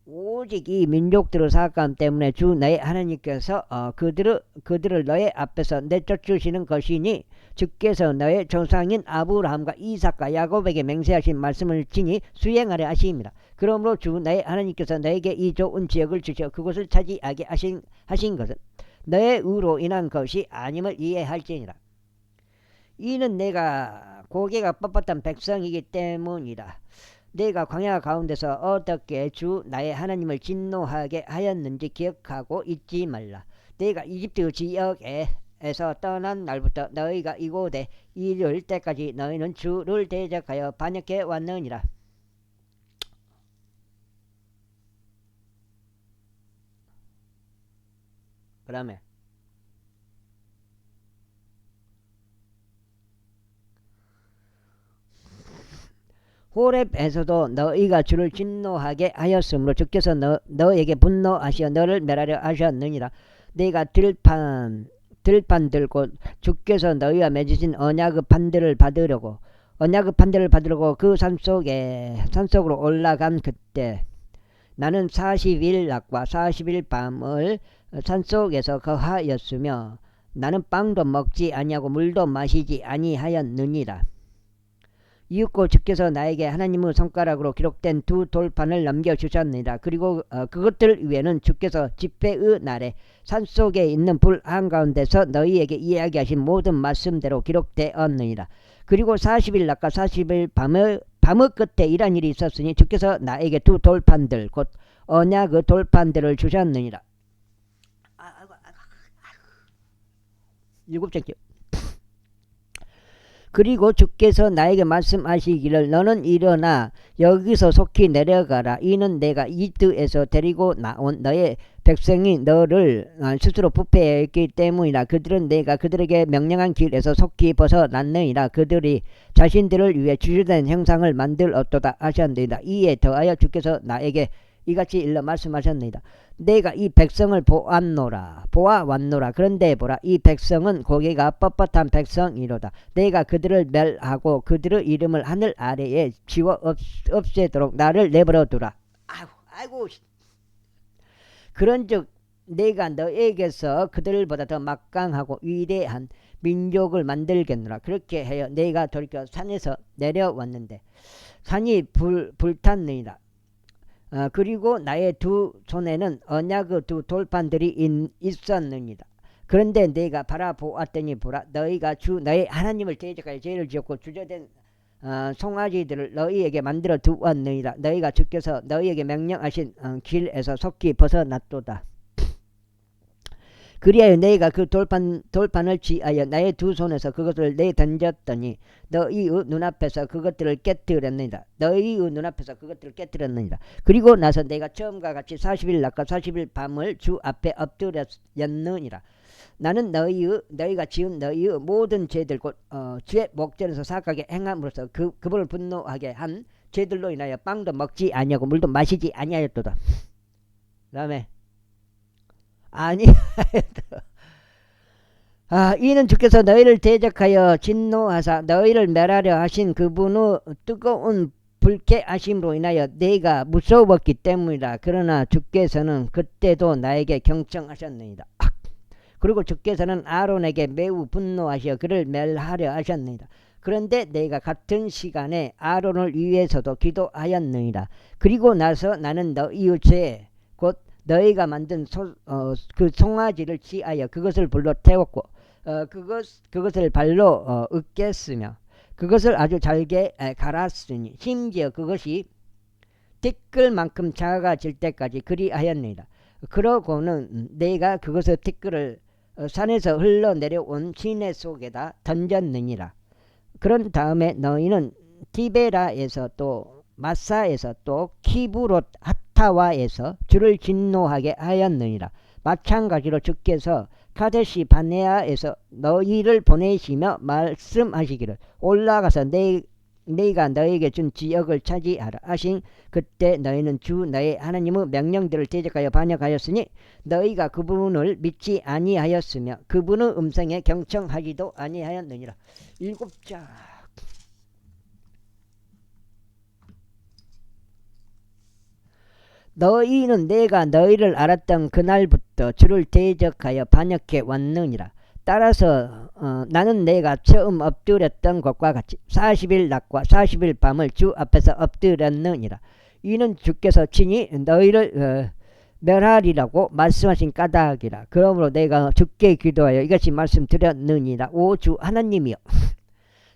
오직 이 민족들의 삭감 때문에 주 너의 하나님께서 그들을 너의 앞에서 내쫓으시는 것이니 주께서 너의 조상인 아브라함과 이삭과 야곱에게 맹세하신 말씀을 친히 수행하려 하심이라. 그러므로 주 너의 하나님께서 너에게 이 좋은 지역을 주셔 그곳을 차지하게 하신 것은 너의 의로 인한 것이 아님을 이해할지니라. 이는 내가 고개가 뻣뻣한 백성이기 때문이라. 내가 광야 가운데서 어떻게 주 나의 하나님을 진노하게 하였는지 기억하고 잊지 말라. 내가 이집트 지역에서 떠난 날부터 너희가 이곳에 이를 때까지 너희는 주를 대적하여 반역해 왔느니라. 그 다음에 호렙에서도 너희가 주를 진노하게 하였으므로 주께서 너에게 분노하시어 너를 멸하려 하셨느니라. 내가 들판 들고 주께서 너희와 맺으신 언약의 판들을 받으려고 그 산속으로 올라간 그때 나는 40일 낮과 40일 밤을 산속에서 거하였으며 나는 빵도 먹지 아니하고 물도 마시지 아니하였느니라. 이윽고 주께서 나에게 하나님의 손가락으로 기록된 두 돌판을 넘겨주셨느니라. 그리고 그것들 위에는 주께서 집회의 날에 산속에 있는 불 한가운데서 너희에게 이야기하신 모든 말씀대로 기록되었느니라. 그리고 40일 낮과 40일 밤의 끝에 이런 일이 있었으니 주께서 나에게 두 돌판들 곧 언약의 돌판들을 주셨느니라. 일곱째. 그리고 주께서 나에게 말씀하시기를 너는 일어나 여기서 속히 내려가라. 이는 내가 이집트에서 데리고 나온 너의 백성이 너를 스스로 부패했기 때문이라. 그들은 내가 그들에게 명령한 길에서 속히 벗어났느니라. 그들이 자신들을 위해 주주된 형상을 만들었도다 하셨느니라. 이에 더하여 주께서 나에게 이같이 일러 말씀하셨느니라. 내가 이 백성을 보아왔노라. 그런데 보라, 이 백성은 고개가 뻣뻣한 백성이로다. 내가 그들을 멸하고 그들의 이름을 하늘 아래에 지워 없애도록 나를 내버려 두라. 아이고. 그런즉 내가 너에게서 그들보다 더 막강하고 위대한 민족을 만들겠노라. 그렇게 하여 내가 돌이켜 산에서 내려왔는데 산이 불탔느니라. 그리고 나의 두 손에는 언약의 두 돌판들이 있었느니라. 그런데 내가 바라보았더니 보라, 너희가 주 너의 하나님을 대적하여 죄를 지었고 주저된 송아지들을 너희에게 만들어 두었느니라. 너희가 주께서 너희에게 명령하신 길에서 속히 벗어났도다. 그리하여 내가 그 돌판을 취하여 나의 두 손에서 그것을 내던졌더니 너희의 눈앞에서 그것들을 깨뜨렸느니라. 그리고 나서 내가 처음과 같이 40일 낮과 40일 밤을 주 앞에 엎드렸느니라. 나는 너희가 지은 너희의 모든 죄들 곧 주의 목전에서 사악하게 행함으로써 그분을 분노하게 한 죄들로 인하여 빵도 먹지 아니하고 물도 마시지 아니하였도다. 그 다음에 이는 주께서 너희를 대적하여 진노하사 너희를 멸하려 하신 그분의 뜨거운 불쾌하심으로 인하여 내가 무서웠기 때문이라. 그러나 주께서는 그때도 나에게 경청하셨느니라. 그리고 주께서는 아론에게 매우 분노하시어 그를 멸하려 하셨느니라. 그런데 내가 같은 시간에 아론을 위해서도 기도하였느니라. 그리고 나서 나는 너희의 죄 곧 너희가 만든 그 송아지를 취하여 그것을 불로 태웠고 그것을 발로 으깼으며 그것을 아주 잘게 갈았으니 심지어 그것이 티끌만큼 작아질 때까지 그리하였느니라. 그러고는 내가 그것의 티끌을 산에서 흘러내려온 시내 속에다 던졌느니라. 그런 다음에 너희는 디베라에서 또 마사에서 또 키브롯 하타와에서 주를 진노하게 하였느니라. 마찬가지로 주께서 카데시 바네아에서 너희를 보내시며 말씀하시기를 올라가서 내가 너에게 준 지역을 차지하라 하신 그때 너희는 주 너희 하나님의 명령들을 대적하여 반역하였으니 너희가 그분을 믿지 아니하였으며 그분의 음성에 경청하지도 아니하였느니라. 7장. 너희는 내가 너희를 알았던 그날부터 주를 대적하여 반역해 왔느니라. 따라서 나는 내가 처음 엎드렸던 것과 같이 40일 낮과 40일 밤을 주 앞에서 엎드렸느니라. 이는 주께서 친히 너희를 멸하리라고 말씀하신 까닭이라. 그러므로 내가 주께 기도하여 이같이 말씀드렸느니라. 오 주 하나님이여,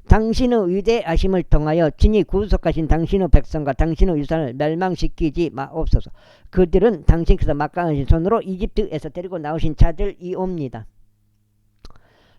당신의 위대하심을 통하여 친히 구속하신 당신의 백성과 당신의 유산을 멸망시키지 마옵소서. 그들은 당신께서 막강하신 손으로 이집트에서 데리고 나오신 자들이옵니다.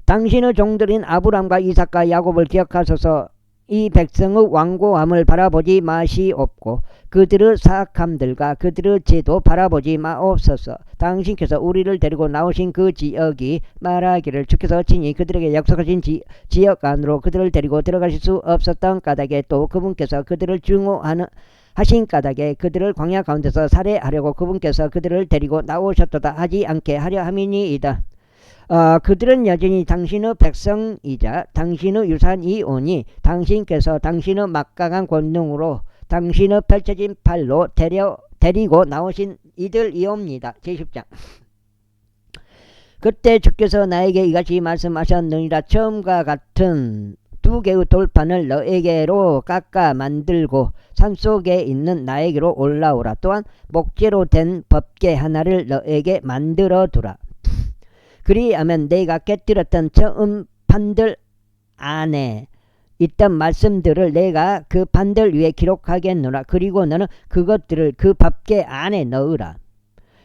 당신의 종들인 아브람과 이삭과 야곱을 기억하소서. 이 백성의 완고함을 바라보지 마시옵고 그들의 사악함들과 그들의 죄도 바라보지 마옵소서. 당신께서 우리를 데리고 나오신 그 지역이 말하기를 주께서 친히 그들에게 약속하신 지역 안으로 그들을 데리고 들어가실 수 없었던 까닭에 또 그분께서 그들을 증오하는 하신 까닭에 그들을 광야 가운데서 살해하려고 그분께서 그들을 데리고 나오셨도다 하지 않게 하려 함이니이다. 그들은 여전히 당신의 백성이자 당신의 유산이오니 당신께서 당신의 막강한 권능으로 당신의 펼쳐진 팔로 데리고 나오신 이들이옵니다. 제10장. 그때 주께서 나에게 이같이 말씀하셨느니라. 처음과 같은 2개의 돌판을 너에게로 깎아 만들고 산속에 있는 나에게로 올라오라. 또한 목재로 된 법궤 하나를 너에게 만들어 두라. 그리하면 내가 깨뜨렸던 처음 판들 안에 있던 말씀들을 내가 그 판들 위에 기록하겠노라. 그리고 너는 그것들을 그 법궤 안에 넣으라.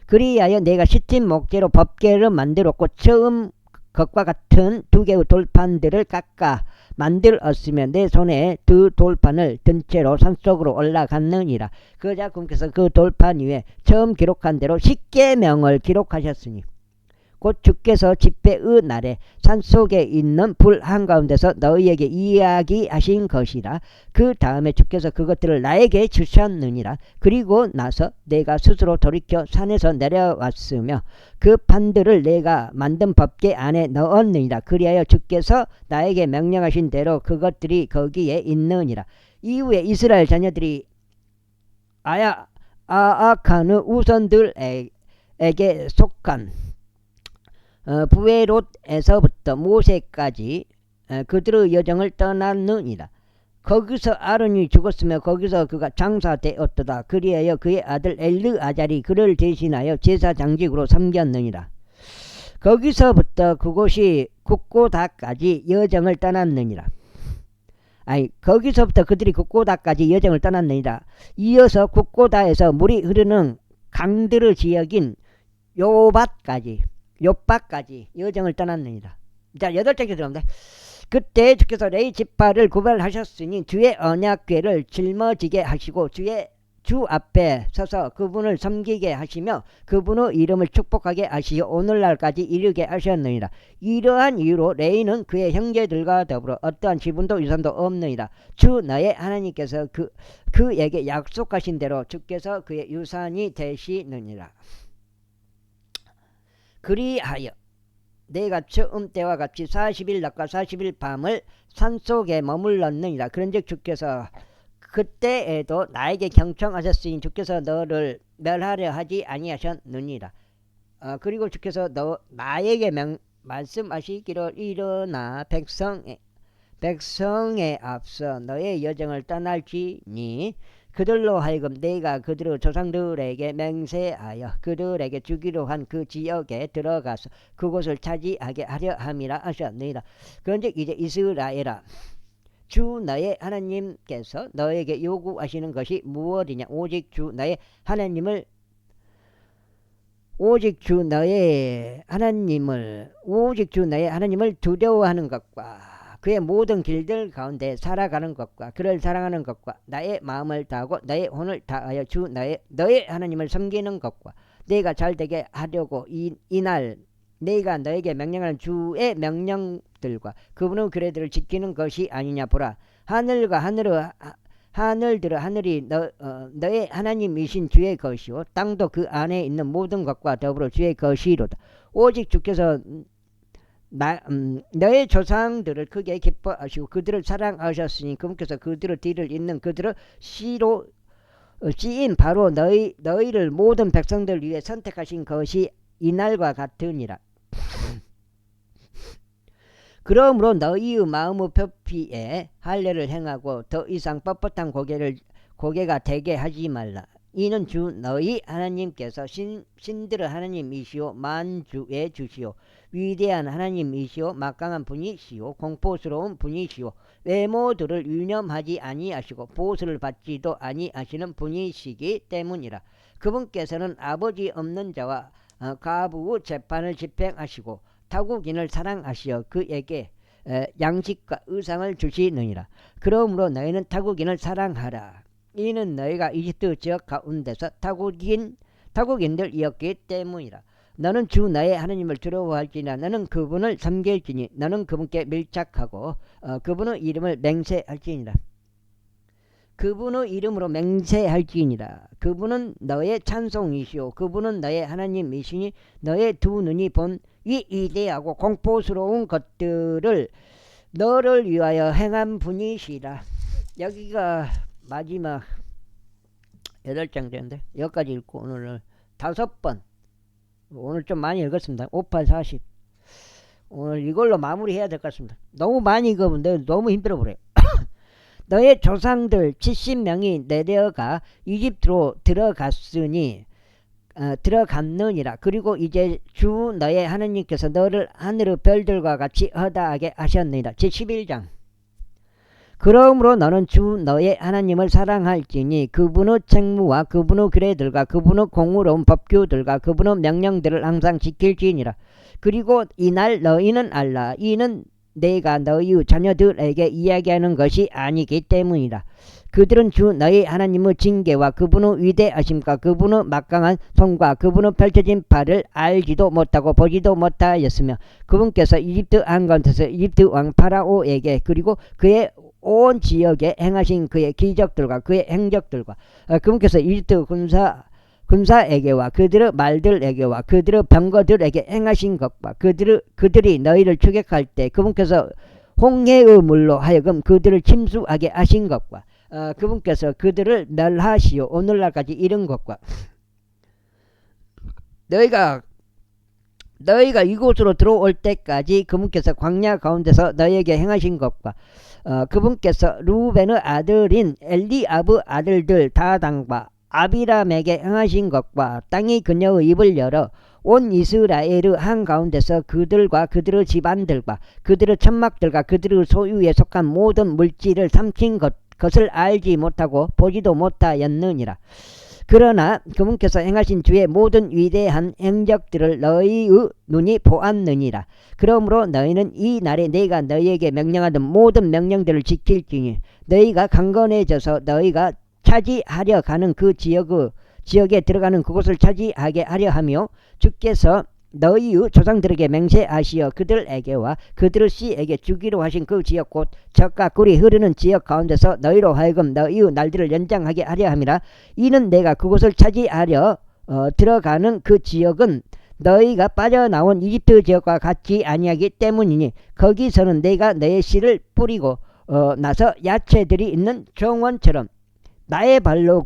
그리하여 내가 시틴 목재로 법궤를 만들었고 처음 것과 같은 2개의 돌판들을 깎아 만들었으며 내 손에 그 돌판을 든 채로 산속으로 올라갔느니라. 그러자 그분께서 그 돌판 위에 처음 기록한 대로 십계명을 기록하셨으니 곧 주께서 집회의 날에 산속에 있는 불 한가운데서 너희에게 이야기하신 것이라. 그 다음에 주께서 그것들을 나에게 주셨느니라. 그리고 나서 내가 스스로 돌이켜 산에서 내려왔으며 그 판들을 내가 만든 법궤 안에 넣었느니라. 그리하여 주께서 나에게 명령하신 대로 그것들이 거기에 있느니라. 이후에 이스라엘 자녀들이 아악한의 우선들에게 속한 부에롯에서부터 모세까지 그들의 여정을 떠났느니라. 거기서 아론이 죽었으며 거기서 그가 장사되었도다. 그리하여 그의 아들 엘르아잘이 그를 대신하여 제사장직으로 섬겼느니라. 거기서부터 그곳이 굽고다까지 여정을 떠났느니라. 거기서부터 그들이 굽고다까지 여정을 떠났느니라. 이어서 굽고다에서 물이 흐르는 강들의 지역인 요바까지 여정을 떠났느니라. 자, 8절째 들어옵니다. 그때 주께서 레위 지파를 구별하셨으니 주의 언약궤를 짊어지게 하시고 주 앞에 서서 그분을 섬기게 하시며 그분의 이름을 축복하게 하시어 오늘날까지 이르게 하셨느니라. 이러한 이유로 레위는 그의 형제들과 더불어 어떠한 지분도 유산도 없느니라. 주 너의 하나님께서 그에게 약속하신 대로 주께서 그의 유산이 되시느니라. 그리하여 내가 처음 때와 같이 40일 낮과 40일 밤을 산속에 머물렀느니라. 그런즉 주께서 그때에도 나에게 경청하셨으니 주께서 너를 멸하려 하지 아니하셨느니라. 그리고 주께서 나에게 말씀하시기를 일어나 백성에 앞서 너의 여정을 떠날지니 그들로 하여금 내가 그들의 조상들에게 맹세하여 그들에게 주기로 한 그 지역에 들어가서 그곳을 차지하게 하려 함이라 하셨느니라. 그런즉 이제 이스라엘아, 주 너의 하나님께서 너에게 요구하시는 것이 무엇이냐? 오직 주 너의 하나님을 두려워하는 것과 그의 모든 길들 가운데 살아가는 것과 그를 사랑하는 것과 나의 마음을 다하고 너의 혼을 다하여 주 너의 하나님을 섬기는 것과 내가 잘되게 하려고 이날 내가 너에게 명령하는 주의 명령들과 그분의 규례들을 지키는 것이 아니냐. 보라, 하늘과 하늘이 너의 하나님이신 주의 것이요 땅도 그 안에 있는 모든 것과 더불어 주의 것이로다. 오직 주께서 너의 조상들을 크게 기뻐하시고 그들을 사랑하셨으니 그분께서 그들의 뒤를 잇는 그들의 씨로 씨인 바로 너희를 모든 백성들 위해 선택하신 것이 이날과 같으니라. 그러므로 너희의 마음의 표피에 할례를 행하고 더 이상 뻣뻣한 고개가 되게 하지 말라. 이는 주 너희 하나님께서 신들의 하나님이시오 만주의 주시오 위대한 하나님이시오 막강한 분이시오 공포스러운 분이시오 외모들을 유념하지 아니하시고 보수를 받지도 아니하시는 분이시기 때문이라. 그분께서는 아버지 없는 자와 가부의 재판을 집행하시고 타국인을 사랑하시어 그에게 양식과 의상을 주시느니라. 그러므로 너희는 타국인을 사랑하라. 이는 너희가 이집트 지역 가운데서 타국인들이었기 때문이라. 너는 주 너의 하나님을 두려워할지니라. 너는 그분을 섬길지니 너는 그분께 밀착하고 그분의 이름을 맹세할지니라. 그분의 이름으로 맹세할지니라. 그분은 너의 찬송이시오 그분은 너의 하나님이시니 너의 두 눈이 본 이 위대하고 공포스러운 것들을 너를 위하여 행한 분이시라. 여기가 마지막 8장 되는데 여기까지 읽고 오늘 5번 오늘 좀 많이 읽었습니다. 58, 40 오늘 이걸로 마무리해야 될 것 같습니다. 너무 많이 읽었는데 너무 힘들어 버려요. 너의 조상들 70명이 내려가 이집트로 들어갔느니라. 그리고 이제 주 너의 하나님께서 너를 하늘의 별들과 같이 허다하게 하셨느니라. 제11장. 그러므로 너는 주 너의 하나님을 사랑할지니 그분의 책무와 그분의 규례들과 그분의 공의로운 법규들과 그분의 명령들을 항상 지킬지니라. 그리고 이날 너희는 알라. 이는 내가 너희 자녀들에게 이야기하는 것이 아니기 때문이다. 그들은 주 너희 하나님의 징계와 그분의 위대하심과 그분의 막강한 손과 그분의 펼쳐진 팔을 알지도 못하고 보지도 못하였으며 그분께서 이집트 한가운데서 이집트 왕 파라오에게 그리고 그의 온 지역에 행하신 그의 기적들과 그의 행적들과 그분께서 이집트 군사에게와 그들의 말들에게와 그들의 병거들에게 행하신 것과 그들이 너희를 추격할 때 그분께서 홍해의 물로 하여금 그들을 침수하게 하신 것과 그분께서 그들을 멸하시어 오늘날까지 이른 것과 너희가 이곳으로 들어올 때까지 그분께서 광야 가운데서 너희에게 행하신 것과 그분께서 루벤의 아들인 엘리압의 아들들 다단과 아비람에게 행하신 것과 땅이 그녀의 입을 열어 온 이스라엘의 한가운데서 그들과 그들의 집안들과 그들의 천막들과 그들의 소유에 속한 모든 물질을 삼킨 것을 알지 못하고 보지도 못하였느니라. 그러나 그분께서 행하신 주의 모든 위대한 행적들을 너희의 눈이 보았느니라. 그러므로 너희는 이 날에 내가 너희에게 명령하던 모든 명령들을 지킬지니 너희가 강건해져서 너희가 차지하려 가는 그 지역에 들어가는 그곳을 차지하게 하려 하며 주께서 너희의 조상들에게 맹세하시어 그들에게와 그들의 씨에게 주기로 하신 그 지역 곧 젖과 꿀이 흐르는 지역 가운데서 너희로 하여금 너희의 날들을 연장하게 하려 함이라. 이는 내가 그곳을 차지하려 들어가는 그 지역은 너희가 빠져나온 이집트 지역과 같지 아니하기 때문이니 거기서는 내가 너의 씨를 뿌리고 나서 야채들이 있는 정원처럼 나의 발로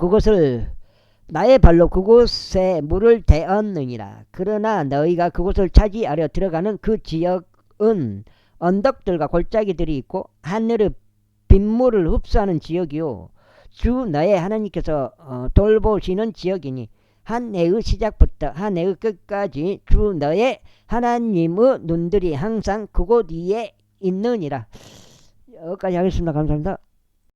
그곳에 물을 대었느니라. 그러나 너희가 그곳을 차지하려 들어가는 그 지역은 언덕들과 골짜기들이 있고 하늘의 빗물을 흡수하는 지역이요 주 너의 하나님께서 돌보시는 지역이니 한 해의 시작부터 한 해의 끝까지 주 너의 하나님의 눈들이 항상 그곳 위에 있느니라. 여기까지 하겠습니다. 감사합니다.